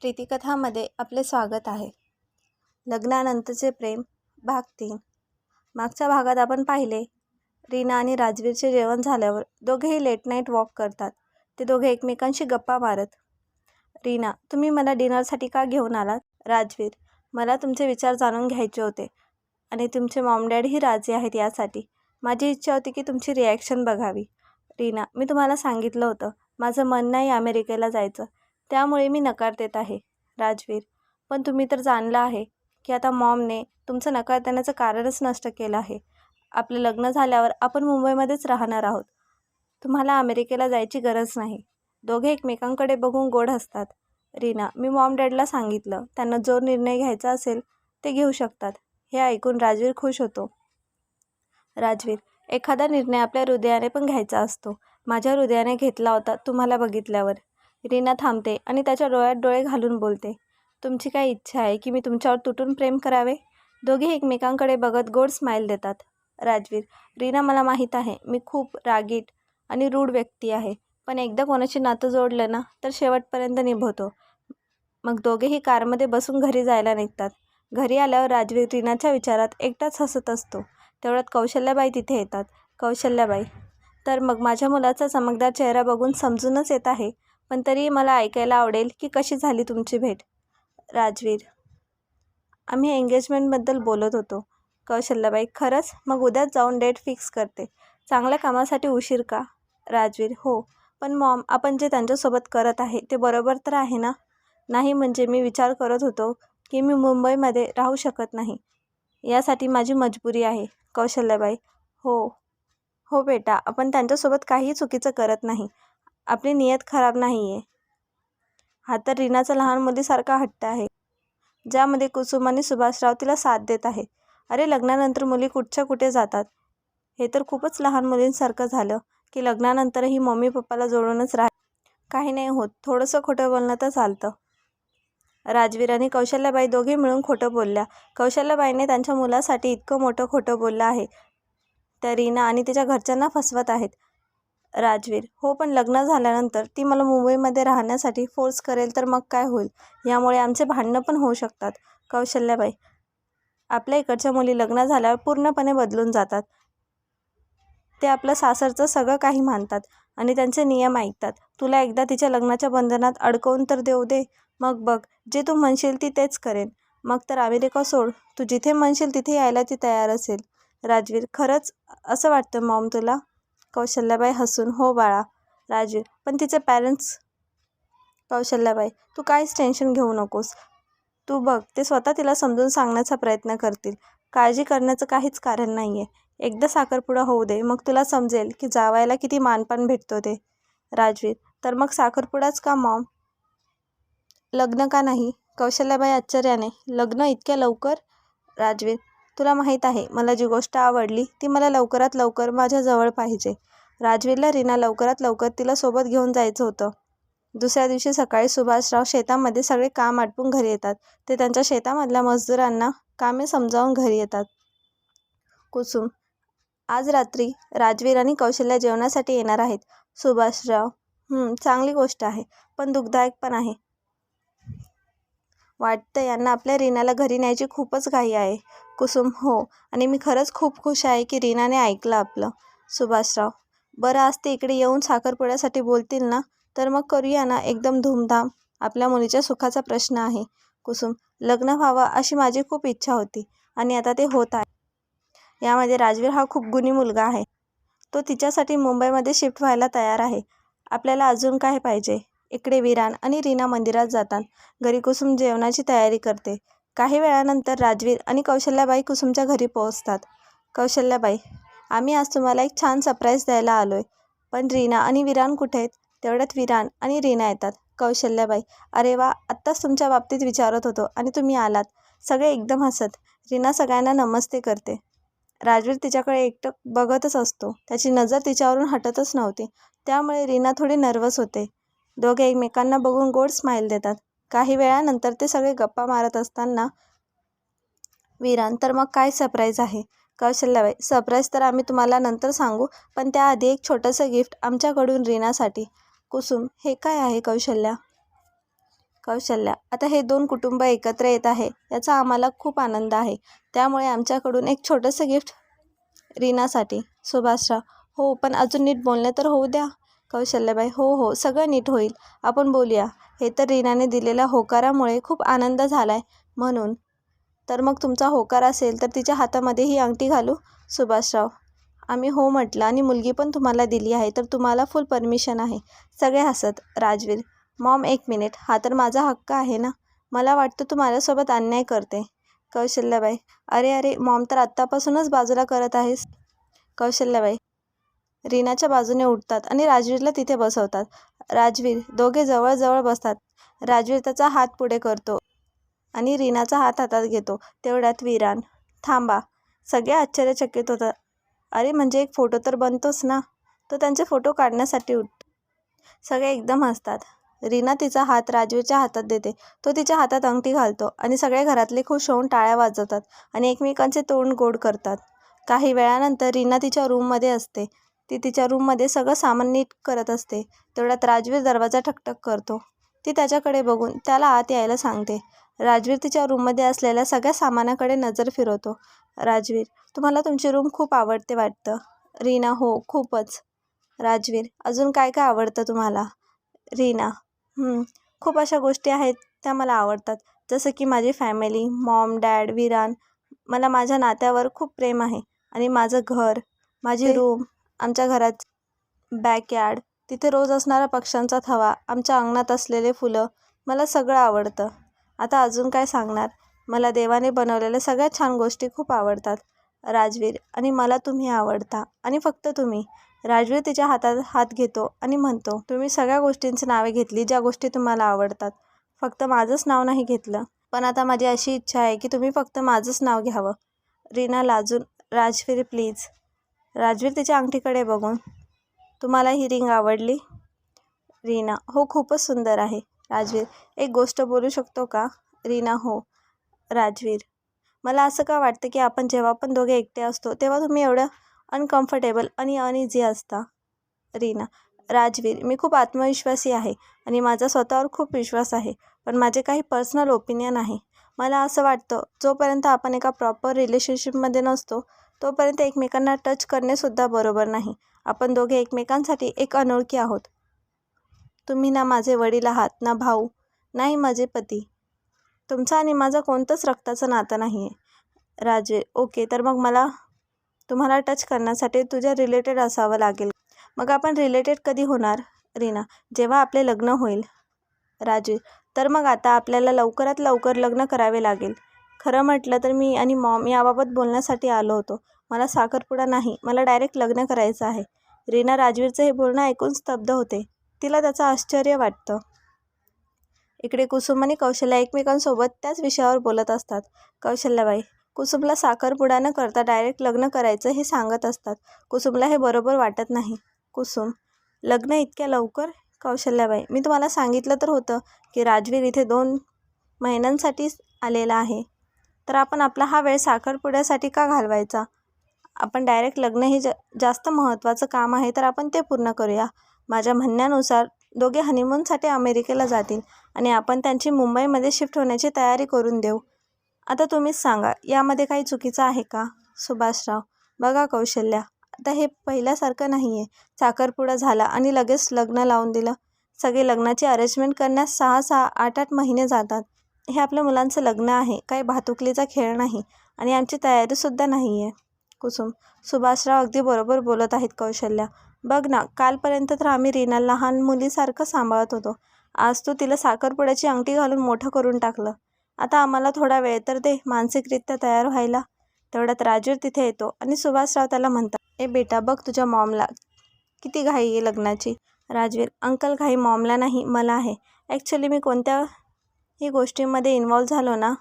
प्रीतिकथामध्ये आपले स्वागत आहे. लग्नानंतरचे प्रेम भाग 3. मागच्या भागात आपण पाहिले, रीना आणि राजवीरचे जेवण झाल्यावर दोघेही लेट नाईट वॉक करतात. ते दोघे एकमेकांशी गप्पा मारत. रीना, तुम्ही मला डिनरसाठी का घेऊन आलात? राजवीर, मला तुमचे विचार जाणून घ्यायचे होते आणि तुमचे मॉम डॅडही राजी आहेत यासाठी. माझी इच्छा होती की तुमची रिॲक्शन बघावी. रीना, मी तुम्हाला सांगितलं होतं माझं मन नाही अमेरिकेला जायचं, त्यामुळे मी नकार देत आहे. राजवीर, पण तुम्ही तर जाणलं आहे की आता मॉमने तुमचं नकार देण्याचं कारणच नष्ट केलं आहे. आपलं लग्न झाल्यावर आपण मुंबईमध्येच राहणार आहोत. तुम्हाला अमेरिकेला जायची गरज नाही. दोघे एकमेकांकडे बघून गोड हसतात. रीना, मी मॉम डॅडला सांगितलं, त्यांना जो निर्णय घ्यायचा असेल ते घेऊ शकतात. हे ऐकून राजवीर खुश होतो. राजवीर, एखादा निर्णय आपल्या हृदयाने पण घ्यायचा असतो. माझ्या हृदयाने घेतला होता तुम्हाला बघितल्यावर. रीना थांबते आणि त्याच्या डोळ्यात डोळे घालून बोलते. तुमची काय इच्छा आहे की मी तुमच्यावर तुटून प्रेम करावे? दोघे एकमेकांकडे बघत गोड स्माईल देतात. राजवीर, रीना, मला माहीत आहे मी खूप रागीट आणि रूढ व्यक्ती आहे, पण एकदा कोणाशी नातं जोडलं ना तर शेवटपर्यंत निभवतो. मग दोघेही कारमध्ये बसून घरी जायला निघतात. घरी आल्यावर राजवीर रीनाच्या विचारात एकटाच हसत असतो. तेवढ्यात कौशल्याबाई तिथे येतात. कौशल्याबाई, तर मग माझ्या मुलाचा चमकदार चेहरा बघून समजूनच येत आहे, पण तरीही मला ऐकायला आवडेल की कशी झाली तुमची भेट? राजवीर, आम्ही एंगेजमेंटबद्दल बोलत होतो. कौशल्याबाई, खरंच? मग उद्याच जाऊन डेट फिक्स करते. चांगल्या कामासाठी उशीर का? राजवीर, हो, पण मॉम, आपण जे त्यांच्यासोबत करत आहे ते बरोबर तर आहे ना? नाही, म्हणजे मी विचार करत होतो की मी मुंबईमध्ये राहू शकत नाही, यासाठी माझी मजबुरी आहे. कौशल्याबाई, हो हो बेटा, आपण त्यांच्यासोबत काहीही चुकीचं करत नाही. आपली नियत खराब नाही आहे. हा तर रीनाचा लहान मुलीसारखा हट्ट आहे, ज्यामध्ये कुसुम आणि सुभाषराव तिला साथ देत आहे. अरे, लग्नानंतर मुली कुठच्या कुठे जातात. हे तर खूपच लहान मुलींसारखं झालं की लग्नानंतरही मम्मी पप्पाला जोडूनच राह. काही नाही होत, थोडंसं खोटं बोलणं तर चालतं. राजवीर आणि कौशल्याबाई दोघे मिळून खोटं बोलल्या. कौशल्याबाईने त्यांच्या मुलासाठी इतकं मोठं खोटं बोललं आहे. त्या रीना आणि तिच्या घरच्यांना फसवत आहेत. राजवीर, हो, पण लग्न झाल्यानंतर ती मला मुंबईमध्ये राहण्यासाठी फोर्स करेल तर मग काय होईल? यामुळे आमचे भांडणं पण होऊ शकतात. कौशल्याबाई, आपल्या इकडच्या मुली लग्न झाल्यावर पूर्णपणे बदलून जातात. ते आपलं सासरचं सगळं काही मानतात आणि त्यांचे नियम ऐकतात. तुला एकदा तिच्या लग्नाच्या बंधनात अडकवून तर देऊ दे, मग बघ, जे तू म्हणशील ती तेच करेन. मग तर अमेरिका सोड, तू जिथे म्हणशील तिथे यायला ती तयार असेल. राजवीर, खरंच असं वाटतं मॉम तुला? कौशल्याबाई हसून, हो बाळा. राजवीर, पण तिचे पॅरेंट्स? कौशल्याबाई, तू काहीच टेन्शन घेऊ नकोस. तू बघ, ते स्वतः तिला समजून सांगण्याचा प्रयत्न करतील. काळजी करण्याचं काहीच कारण नाही आहे. एकदा साखरपुडा होऊ दे, मग तुला समजेल की जावयाला किती मानपान भेटतो ते. राजवीर, तर मग साखरपुडाच का मॉम? लग्न का नाही? कौशल्याबाई आश्चर्याने, लग्न इतक्या लवकर? राजवीर, तुला माहीत आहे मला जी गोष्ट आवडली ती मला लवकरात लवकर माझ्या जवळ पाहिजे. राजवीरला रीना लवकरात लवकर तिला सोबत घेऊन जायचं होतं. दुसऱ्या दिवशी सकाळी सुभाषराव शेतामध्ये सगळे काम आटपून घरी येतात. ते त्यांच्या शेतामधल्या मजदुरांना कामे समजावून घरी येतात. कुसुम, आज रात्री राजवीर आणि कौशल्या जेवणासाठी येणार आहेत. सुभाषराव, चांगली गोष्ट आहे, पण दुःखदायक पण आहे. वाटतं यांना आपल्या रीनाला घरी न्यायची खूपच घाई आहे. कुसुम, हो, आणि मी खरंच खूप खुश आहे की रीनाने ऐकलं आपलं. सुभाषराव, बरं, आज ते इकडे येऊन साखरपुड्यासाठी बोलतील ना, तर मग करूया ना एकदम धूमधाम. आपल्या मुलीच्या सुखाचा प्रश्न आहे. कुसुम, लग्न व्हावं अशी माझी खूप इच्छा होती आणि आता ते होत आहे. यामध्ये राजवीर हा खूप गुणी मुलगा आहे. तो तिच्यासाठी मुंबईमध्ये शिफ्ट व्हायला तयार आहे. आपल्याला अजून काय पाहिजे? इकडे विरान आणि रीना मंदिरात जातात. घरी कुसुम जेवणाची तयारी करते. काही वेळानंतर राजवीर आणि कौशल्याबाई कुसुमच्या घरी पोहोचतात. कौशल्याबाई, आम्ही आज तुम्हाला एक छान सरप्राईज द्यायला आलोय, पण रीना आणि विरान कुठे आहेत? तेवढ्यात विरान आणि रीना येतात. कौशल्याबाई, अरे वा, आत्ताच तुमच्या बाबतीत विचारत होतो आणि तुम्ही आलात. सगळे एकदम हसत. रीना सगळ्यांना नमस्ते करते. राजवीर तिच्याकडे एकटक बघतच असतो. त्याची नजर तिच्यावरून हटतच नव्हती, त्यामुळे रीना थोडी नर्वस होते. दोघे एकमेकांना बघून गोड स्माईल देतात. काही वेळानंतर ते सगळे गप्पा मारत असताना विरान, तर मग काय सरप्राईज आहे? कौशल्याबाई, सरप्राईज तर आम्ही तुम्हाला नंतर सांगू, पण त्याआधी एक छोटंसं गिफ्ट आमच्याकडून रीनासाठी. कुसुम, हे काय आहे कौशल्या? कौशल्या, आता हे 2 कुटुंब एकत्र येत आहे याचा आम्हाला खूप आनंद आहे. त्यामुळे आमच्याकडून एक छोटंसं गिफ्ट रीनासाठी. सुभाषराव, हो पण अजून नीट बोलणे तर होऊ द्या. कौशल्याबाई, हो हो सगळं नीट होईल, आपण बोलूया. हे तर रीनाने दिलेल्या होकारामुळे खूप आनंद झालाय म्हणून. तर मग तुमचा होकार असेल तर तिच्या हातामध्ये ही अंगठी घालू. सुभाषराव, आम्ही हो म्हटलं आणि मुलगी पण तुम्हाला दिली आहे तर तुम्हाला फुल परमिशन आहे. सगळे हसत. राजवीर, मॉम एक मिनिट, हा तर माझा हक्क आहे ना. मला वाटतं तू माझ्यासोबत अन्याय करते. कौशल्याबाई, अरे अरे मॉम तर आत्तापासूनच बाजूला करत आहेस. कौशल्याबाई रीनाच्या बाजूने उठतात आणि राजवीरला तिथे बसवतात. राजवीर, दोघे जवळ बसतात. राजवीर त्याचा हात पुढे करतो आणि रीनाचा हात हातात घेतो. तेवढ्यात विरान, थांबा. सगळे आश्चर्यचकित होतात. अरे म्हणजे एक फोटो तर बनतोच ना. तो त्यांचे फोटो काढण्यासाठी उठतो. सगळे एकदम हसतात. रीना तिचा हात राजवीरच्या हातात देते. तो तिच्या हातात अंगठी घालतो आणि सगळे घरातले खुश होऊन टाळ्या वाजवतात आणि एकमेकांचे तोंड गोड करतात. काही वेळानंतर रीना तिच्या रूममध्ये असते. ती तिच्या रूममध्ये सगळं सामान नीट करत असते. तेवढ्यात राजवीर दरवाजा ठकठक करतो. ती त्याच्याकडे बघून त्याला आत यायला सांगते. राजवीर तिच्या रूममध्ये असलेल्या सगळ्या सामानाकडे नजर फिरवतो. राजवीर, तुम्हाला तुमची रूम खूप आवडते वाटतं. रीना, हो खूपच. राजवीर, अजून काय काय आवडतं तुम्हाला. रीना, खूप अशा गोष्टी आहेत त्या मला आवडतात. जसं की माझी फॅमिली, मॉम, डॅड, विरान. मला माझ्या नात्यावर खूप प्रेम आहे आणि माझं घर, माझी रूम, आमच्या घरात बॅकयार्ड, तिथे रोज असणारा पक्ष्यांचा थवा, आमच्या अंगणात असलेले फुलं, मला सगळं आवडतं. आता अजून काय सांगणार. मला देवाने बनवलेल्या सगळ्या छान गोष्टी खूप आवडतात. राजवीर, आणि मला तुम्ही आवडता आणि फक्त तुम्ही. राजवीर तिच्या हातात हात घेतो आणि म्हणतो, तुम्ही सगळ्या गोष्टींची नावे घेतली ज्या गोष्टी तुम्हाला आवडतात. फक्त माझंच नाव नाही घेतलं. पण आता माझी अशी इच्छा आहे की तुम्ही फक्त माझंच नाव घ्यावं. रीना लाजून, राजवीर प्लीज. राजवीर तिच्या अंगठीकडे बघून, तुम्हाला ही रिंग आवडली. रीना, हो खूपच सुंदर आहे. राजवीर, एक गोष्ट बोलू शकतो का. रीना, हो. राजवीर, मला असं का वाटतं की आपण जेव्हा पण दोघे एकटे असतो तेव्हा तुम्ही एवढं अनकम्फर्टेबल आणि अनइझी असता. रीना, राजवीर, मी खूप आत्मविश्वासी आहे आणि माझा स्वतःवर खूप विश्वास आहे. पण माझे काही पर्सनल ओपिनियन आहे. मला असं वाटतं जोपर्यंत आपण एका प्रॉपर रिलेशनशिपमध्ये नसतो तोपर्यंत एकमेकांना टच करणेसुद्धा बरोबर नाही. आपण दोघे एकमेकांसाठी एक अनोळखी आहोत. तुम्ही ना माझे वडील आहात, ना भाऊ, नाही माझे पती. तुमचं आणि माझं कोणतंच रक्ताचं नातं नाही आहे. राजवीर, ओके, तर मग मला तुम्हाला टच करण्यासाठी तुझ्या रिलेटेड असावं लागेल. मग आपण रिलेटेड कधी होणार. रीना, जेव्हा आपले लग्न होईल. राजवीर, तर मग आता आपल्याला लवकरात लवकर लग्न करावे लागेल. खरं म्हटलं तर मी आणि मॉम याबाबत बोलण्यासाठी आलो होतो. मला साखरपुडा नाही, मला डायरेक्ट लग्न करायचं आहे. रीना राजवीरचं हे बोलणं ऐकून स्तब्ध होते. तिला त्याचं आश्चर्य वाटतं. इकडे कुसुम आणि कौशल्या एकमेकांसोबत त्याच विषयावर बोलत असतात. कौशल्याबाई कुसुमला साखरपुडा न करता डायरेक्ट लग्न करायचं हे सांगत असतात. कुसुमला हे बरोबर वाटत नाही. कुसुम, लग्न इतक्या लवकर. कौशल्याबाई, मी तुम्हाला सांगितलं तर होतं की राजवीर इथे 2 महिन्यांसाठी आलेला आहे. तर आपण आपला हा वेळ साखरपुड्यासाठी का घालवायचा. आपण डायरेक्ट लग्न हे जास्त महत्त्वाचं काम आहे तर आपण ते पूर्ण करूया. माझ्या म्हणण्यानुसार दोघे हनीमूनसाठी अमेरिकेला जातील आणि आपण त्यांची मुंबईमध्ये शिफ्ट होण्याची तयारी करून देऊ. आता तुम्हीच सांगा, यामध्ये काही चुकीचं आहे का. सुभाषराव, बघा कौशल्या, आता हे पहिल्यासारखं नाही आहे. साखरपुडा झाला आणि लगेच लग्न लावून दिलं. सगळे लग्नाची अरेंजमेंट करण्यास 6-6, 8-8 महिने जातात. हे आपल्या मुलांचं लग्न आहे, काही भातुकलीचा खेळ नाही आणि आमची तयारीसुद्धा नाही आहे. कुसुम, सुभाषराव अगदी बरोबर बोलत आहेत कौशल्या. बघ ना, कालपर्यंत तर आम्ही रीना लहान मुलीसारखं सांभाळत होतो. आज तू तिला साखरपुड्याची अंगठी घालून मोठं करून टाकलं. आता आम्हाला थोडा वेळ तर दे मानसिकरित्या तयार व्हायला. तेवढ्यात राजवीर तिथे येतो आणि सुभाषराव त्याला म्हणतात, ए बेटा, बघ तुझ्या मॉमला किती घाई आहे लग्नाची. राजवीर, अंकल, घाई मॉमला नाही, मला आहे. ॲक्च्युली मी कोणत्याही गोष्टींमध्ये इन्व्हॉल्व झालो ना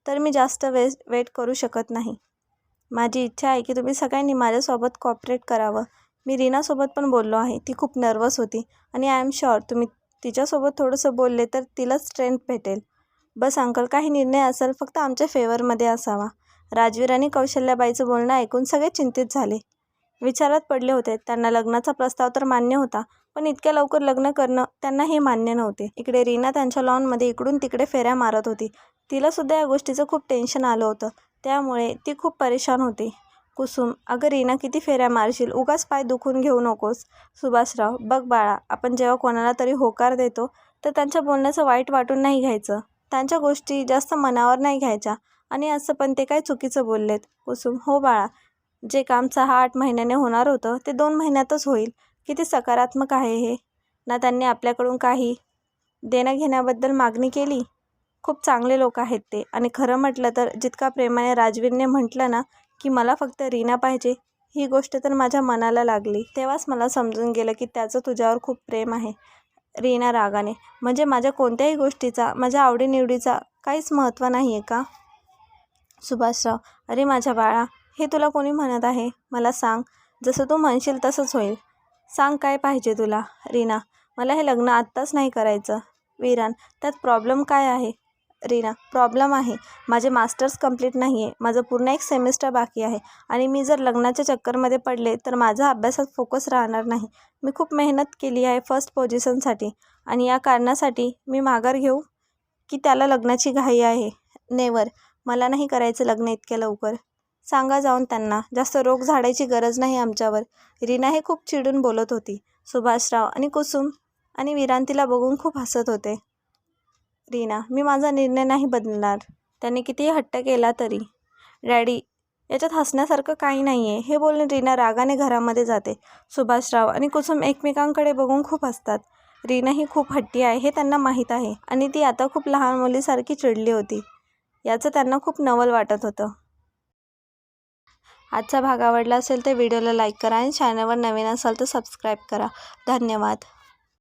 तर मी जास्त वेट करू शकत नाही. माझी इच्छा आहे की तुम्ही सगळ्यांनी माझ्यासोबत कॉपरेट करावं. मी रीनासोबत पण बोललो आहे. ती खूप नर्वस होती आणि आय एम शुअर तुम्ही तिच्यासोबत थोडंसं बोलले तर तिला स्ट्रेंथ भेटेल. बस अंकल, काही निर्णय असेल फक्त आमच्या फेवरमध्ये असावा. राजवीर आणि कौशल्याबाईचं बोलणं ऐकून सगळे चिंतित झाले. विचारात पडले होते. त्यांना लग्नाचा प्रस्ताव तर मान्य होता, पण इतक्या लवकर लग्न करणं त्यांना हे मान्य नव्हते. इकडे रीना त्यांच्या लॉनमध्ये इकडून तिकडे फेऱ्या मारत होती. तिलासुद्धा या गोष्टीचं खूप टेन्शन आलं होतं, त्यामुळे ती खूप परेशान होती. कुसुम, अगं रीना, किती फेऱ्या मारशील, उगाच पाय दुखून घेऊ नकोस. सुभाषराव, बघ बाळा, आपण जेव्हा कोणाला तरी होकार देतो तर त्यांच्या बोलण्याचं वाईट वाटून नाही घ्यायचं, त्यांच्या गोष्टी जास्त मनावर नाही घ्यायच्या. आणि असं पण ते काय चुकीचं बोललेत. कुसुम, हो बाळा, जे काम 6-8 महिन्याने होणार होतं ते 2 महिन्यातच होईल. किती सकारात्मक आहे हे. ना त्यांनी आपल्याकडून काही देणं घेण्याबद्दल मागणी केली. खूप चांगले लोक आहेत ते. आणि खरं म्हटलं तर जितका प्रेमाने राजवीरने म्हटलं ना की मला फक्त रीना पाहिजे, ही गोष्ट तर माझ्या मनाला लागली. तेव्हाच मला समजून गेलं की त्याचं तुझ्यावर खूप प्रेम आहे. रीना रागाने, म्हणजे माझ्या कोणत्याही गोष्टीचा, माझ्या आवडीनिवडीचा काहीच महत्त्व नाही आहे का? सुभाषराव, अरे माझ्या बाळा, हे तुला कोणी म्हणत आहे? मला सांग, जसं तू म्हणशील तसंच होईल. सांग काय पाहिजे तुला? रीना, मला हे लग्न आत्ताच नाही करायचं. विरान, त्यात प्रॉब्लेम काय आहे? रीना, प्रॉब्लेम आहे, माझे मास्टर्स कंप्लीट नाही आहे, माझं पूर्ण एक सेमिस्टर बाकी आहे आणि मी जर लग्नाच्या चक्करमध्ये पडले तर माझा अभ्यासात फोकस राहणार नाही. मी खूप मेहनत केली आहे फर्स्ट पोझिशनसाठी आणि या कारणासाठी मी माघार घेऊ की त्याला लग्नाची घाई आहे? नेवर, मला नाही करायचं लग्न इतक्या लवकर. सांगा जाऊन त्यांना, जास्त रोग झाडायची गरज नाही आमच्यावर. रीना हे खूप चिडून बोलत होती. सुभाषराव आणि कुसुम आणि विरान तिला बघून खूप हसत होते. रीना, मी माझा निर्णय नाही बदलणार, त्याने कितीही हट्ट केला तरी. डॅडी, याच्यात हसण्यासारखं काही नाही आहे, हे बोलून रीना रागाने घरामध्ये जाते. सुभाषराव आणि कुसुम एकमेकांकडे बघून खूप हसतात. रीना ही खूप हट्टी आहे हे त्यांना माहीत आहे आणि ती आता खूप लहान मुलीसारखी चिडली होती. याचं त्यांना खूप नवल वाटत होतं. आजचा भाग आवडला असेल तर व्हिडिओला लाईक करा आणि चॅनलवर नवीन असाल तर सबस्क्राईब करा. धन्यवाद.